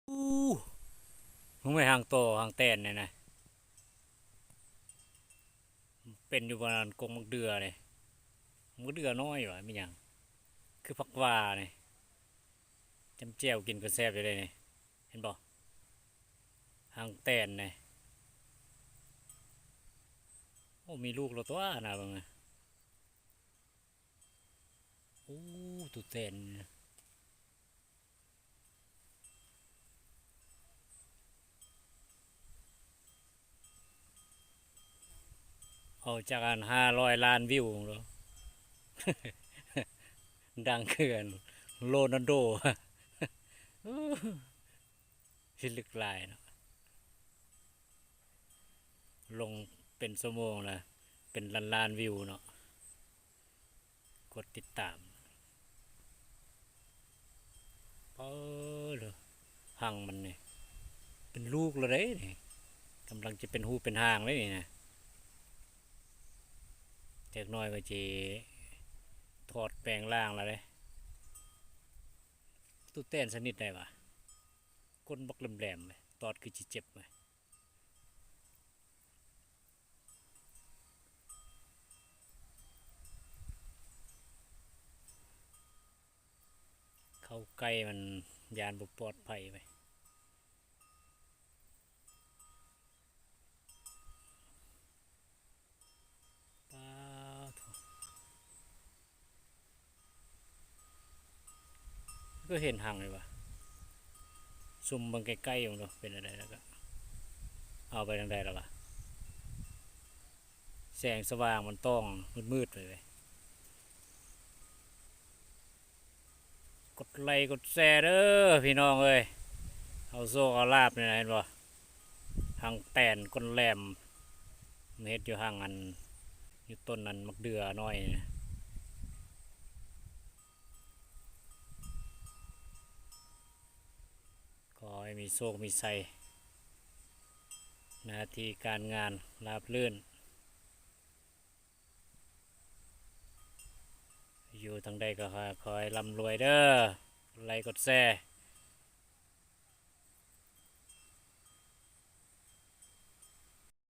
อู้มึงไม่ห่างโตห่างแตนเนี่ยนะเป็นอยู่บนกงมักเดือเลยมักเดือน้อยวะไม่ยังคือผักว่าเนี่ยจำเจียวกินก็แซ่บอยู่เลยเนี่ยเห็นบ่ห่างแตนเนี่ยโอ้มีลูกเราตัวนะบังอะโอ้ตุแตนเอาจากอัน500 ล้านวิวแล้วดังเกินโรนัลโดพิลึกลายเนาะลงเป็นชั่วโมงนะเป็นล้านวิวเนาะกดติดตามเออเหรอห่างมันเนี่ยเป็นลูกแล้วเด้นี่กำลังจะเป็นหูเป็นหางเลยนี่นะเด็กน้อยก็จะถอดแปลงร่างแล้วเลยตู้เต้นสนิทได้ปะก้นบักแหลมๆเลยตอดคือจิเจ็บไหมเข้าใกล้มันยานบุปลอดภัยไปป้าก็เห็นห่างเลยวะซุ่มบางใกล้ๆอยู่เนาะเป็นอะไรแล้วก็เอาไปทางใดแล้ววะแสงสว่างมันต้องมืดๆไปเลยกดไลค์กดแชร์เด้อพี่น้องเอ้ยเอาโซ่เอาลาบเนี่ยเห็นป่ทางแตนก้นแหลมเฮ็ดอยู่ห่างอันอยู่ต้นนั้นมักเดือน้อยนะขอให้มีโชคมีชัยหน้าที่การงานราบรื่นอยู่ทางใดก็ขอให้ร่ำรวยเด้อไลค์กดแชร์